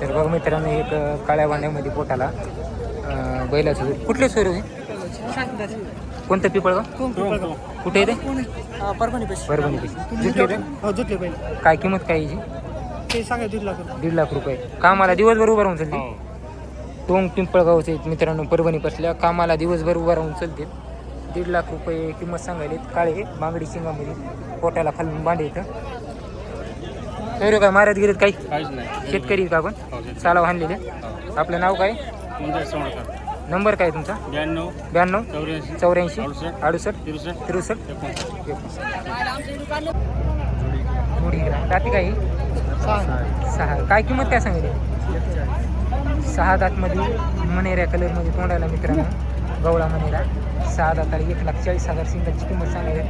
तर बघा मित्रांनो एक काळ्या वांड्यामध्ये पोटाला बैलाचं कुठले सोयरू आहे कोणतं पिपळगाव कुठे आहे ते परभणी पैसे परभणी पैसे जुटले बैल काय किंमत काय याची ते सांगा 1.5 लाख 1.5 लाख रुपये कामाला दिवसभर उभं राहून चालते टोंग पिंपळगावचे मित्रांनो परभणी बसल्या कामाला दिवसभर उभं राहून चालते 1.5 लाख रुपये किंमत सांगायले काळे बांगडी शिंगामध्ये पोटाला खालून बांधे येतं सोयरू काय मारत गेलेत काही काहीच नाही शेतकरी का आपण चालाव आणलेले आपलं नाव काय नंबर काय तुमचा 92 84 68 63 जाती काही 6 काय किंमत काय सांगितली 6 दातमध्ये मनेऱ्या कलरमध्ये तोंडाला मित्रांनो गवळा मनेरा 6 दाताला 1,40,000 सिंगलची किंमत सांगायला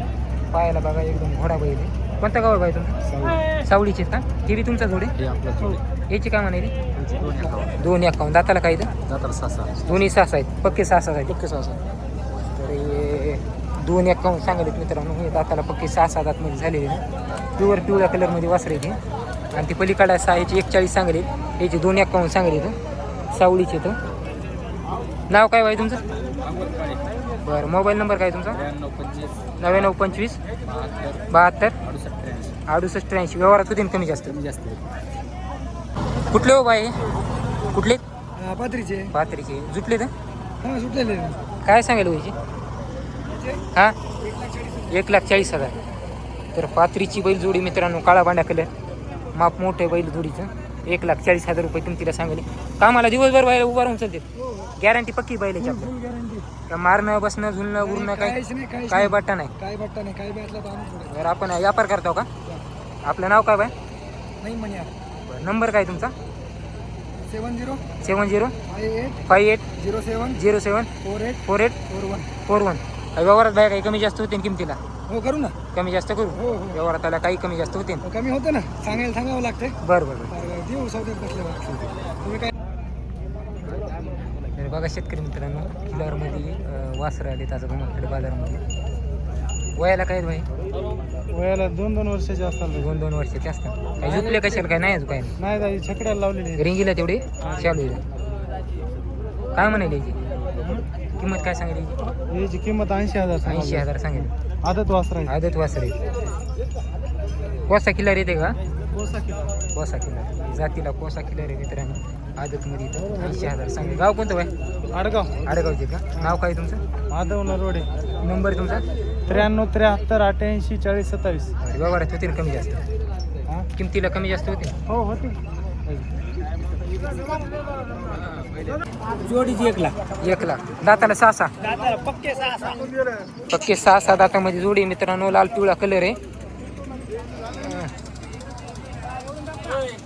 पायाला बघा एकदम घोडा बैल आहे कोणता गाव आहे तुमचा सावळीचे का हे बी तुमचा जोडे याची काय म्हणाली 2 दाताला काय दोन्ही 6 आहेत पक्के 6 आहेत तर हे 2 सांगायले मित्रांनो हे दाताला पक्के 6 दातमध्ये झालेले प्युअर पिवळ्या कलरमध्ये वासरे ते आणि ती पलीकडा 6 याची 41 सांगले याची 2 सांगले तर सावळीचे तर नाव काय बाई तुमचं बरं मोबाईल नंबर काय तुमचा 9925 72 68 83 व्यवहारात होते कमी जास्त कुठले हो बाई कुठले पात्रीचे जुटले तर सुटलेले काय सांगेल व्हायची हां 1,40,000 तर पात्रीची बैल जोडी मित्रांनो काळा बांड्या कलर माप मोठे बैल जोडीचं 1,40,000 रुपये किमतीला सांगले कामाला दिवसभर बाहेर उभा राहून चालते गॅरंटी पक्की बैलाची आपलं मारणं बसणं झुलणं उरणं काय बट्टा नाही बरं आपण व्यापार करतो का आपलं नाव काय बाय बरं नंबर काय तुमचा 70 58 07 4841 व्यवहारात बाय काही कमी जास्त होते किमतीला हो करू ना कमी जास्त करू व्यवहारात आला काही कमी जास्त होते कमी होते ना सांगावं लागते बरं देऊ सौद्यात बसल्यावर तुम्ही काय तर बघा शेतकरी मित्रांनो किल्ल्यावरमध्ये वासरं आले ताजा घुमकडे बाजारामध्ये वयाला काय भाई वयाला 2-2 वर्षाचे असतात 2-2 वर्षाचे असतात काही झुकले कशाला काय नाही काय नाही छकड्याला लावलेले रिंगीला तेवढे चालू काय म्हणाले याची किंमत काय सांगितली याची किंमत 80,000 सांगितली आदत वासर कोसा किल्लार येते का कोसा किल्लार जातीला कोसा किल्लार आहे मित्रांनो आदतमध्ये 80,000 सांगितले गाव कोणतं बाय आडगावचे का नाव काय तुमचं माधव नरवडे नंबर तुमचा 93 73 88 40 27 व्यवहारात होते कमी जास्त किमतीला कमी जास्त होते हो होते जोडीची 1 लाख दाताला 6 पक्के 6 दातामध्ये जोडी मित्रांनो लाल पिवळा कलर आहे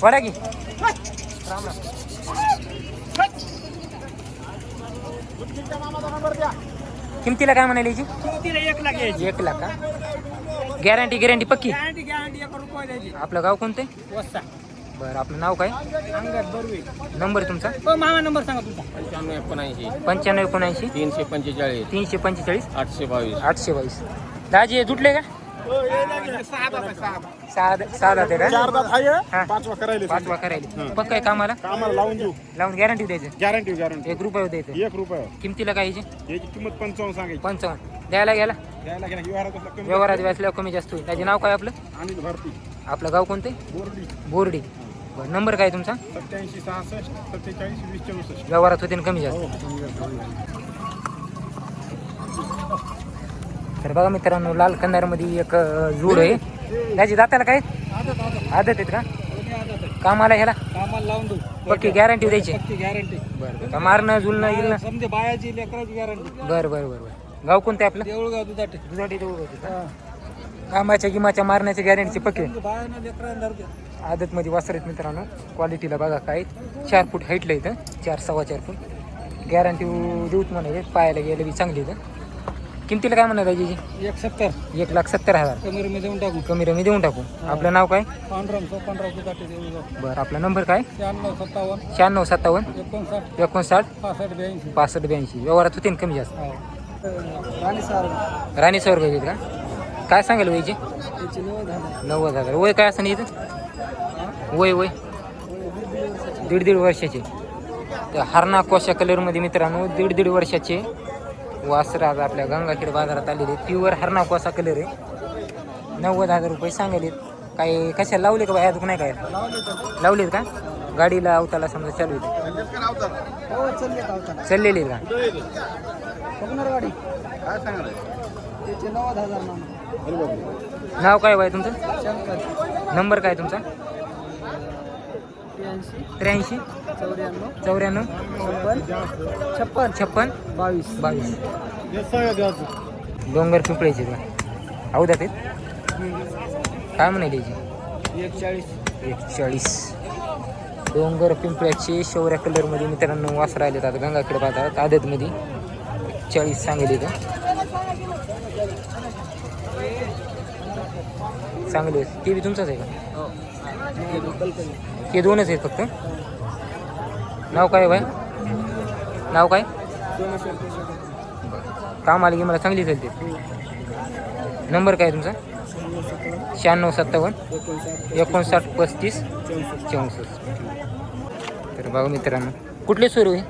वाडा की किमतीला काय म्हणाली याची 1 लाख का गॅरंटी पक्की आपलं गाव कोणते बरं आपलं नाव काय नंबर तुमचा नंबर सांगा तुमचा 95 345 822 दाजी जुटले का 6 दाते का 5वा करायला पक्का आहे कामाला लावून गॅरंटी द्यायचं 1 रुपये द्यायचं 1 रुपया किमतीला काय याची किंमत 55 सांगायची 55 द्यायला गेला व्यवहारात व्यासल्यावर कमी जास्त होईल त्याचे नाव काय आपलं अनिल भारती आपलं गाव कोणते बोर्डी बरं नंबर काय तुमचा 87 66 47 20 64 व्यवहारात होते कमी जास्त तर बघा मित्रांनो लाल कंदारमध्ये एक जोड आहे त्याची दाताला काय आदत आहेत का कामाला ह्याला लावून देऊ पक्की गॅरंटी द्यायची गॅरंटी बरं मारणं झुलणं येईल समजे बायाची लेकराची गॅरंटी बरं गाव कोणतं आपलं देऊळगाव दुधाटे कामाच्या गिमाच्या मारण्याच्या गॅरंटीचे पक्के बायानं लेकरांना आदतमध्ये वासरत मित्रांनो क्वालिटीला बघा काय 4 फूट हाईटला इथं 4.25 फूट गॅरंटी देऊच म्हणाले पायाला गेलं बी चांगली इथं किमतीला काय म्हणा पाहिजे 1,70,000 कमी रमी देऊन टाकू आपलं नाव काय बरं आपला नंबर काय 96 57 59 65 82 व्यवहारात होते कमी जास्त राणी सौर घेत का काय सांगाल वयचे 90,000 वय काय असं नाही इथं वय दीड वर्षाचे. तर हरणा कोशा कलरमध्ये मित्रांनो 1.5 वर्षाचे वासर आज आपल्या गंगाखेड बाजारात आलेले. प्युअर हरणा कोसा कलर आहे. 90,000 रुपये सांगेल. काही कशा लावले का बाय? नाही काय लावलेत का? गाडीला अवताला समजा चालू आहे चाललेली का? गाडी नाव काय बाय तुमचं? शंकर नंबर काय तुमचा? 83 94 56 22. डोंगर पिंपळेचे का? अवधात आहेत. काय म्हणाली याची? 41. डोंगर पिंपळ्याचे शौर्या कलरमध्ये मित्रांनो वासर आलेत आता गंगाखेड बाजारात आदतमध्ये. 40 सांगेल का? चांगले ते बी तुमचंच आहे का? ते 2च आहेत फक्त. नाव काय बाय? नाव काय? काम आले की मला चांगली चालते. नंबर काय तुमचा? 96 57 59 35 64. तर बघा मित्रांनो कुठले सुरू आहे?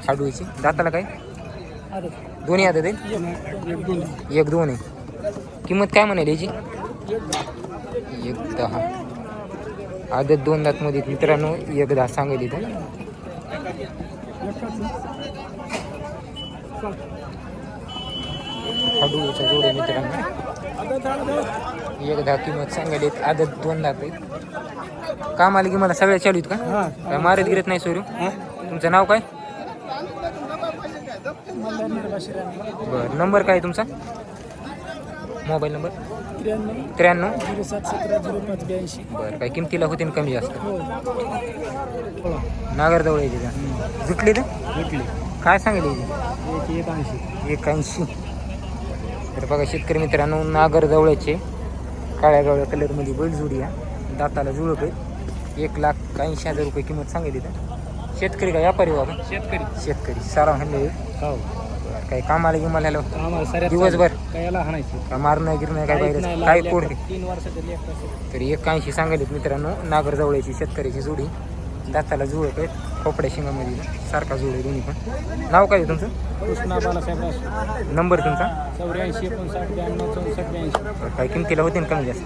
हाडूची. दाताला काय? दोन्ही आदत आहे. 1-2 आहे. किंमत काय म्हणाल याची? 1-10. आदत 2 दातमध्ये मित्रांनो 1-10 सांगेल इथं. हाडूचा जोड आहे मित्रांनो. 1-10 किंमत सांगेल. आदत 2 दात आहे. काम आले की मला सगळ्या चालू आहेत का? काय मारत गिरत नाही सोडू? तुमचं नाव काय? बरं. नंबर काय तुमचा? Mobile number? 93 बरं. काय किमतीला होते ना कमी जास्त? नागरजवळ यायची का? जुटली तर काय सांगेल याची? 81. तर बघा शेतकरी मित्रांनो नागरजवळचे काळ्या गवळ्या कलरमध्ये बैलजोडी आहे. दाताला जुळप आहे. 1,80,000 रुपये किंमत सांगेल इथं. शेतकरी का व्यापारी बाबा? शेतकरी. सारा हल्ले काही काम आले की मला दिवसभर का मारणं गिरणं काय बाहेर काय कोड? 3 वर्षाचे तर 81 सांगेल मित्रांनो. नागरजवळची शेतकऱ्याची जोडी. दाताला जुळप आहेत. खोपड्या शिंगामध्ये सारखा जुळ आहे दोन्ही पण. नाव काय आहे तुमचं? कृष्णा बालासाहेब. नंबर तुमचा? 84 59 92 64 82. काय किमतीला होते ना कमी जास्त?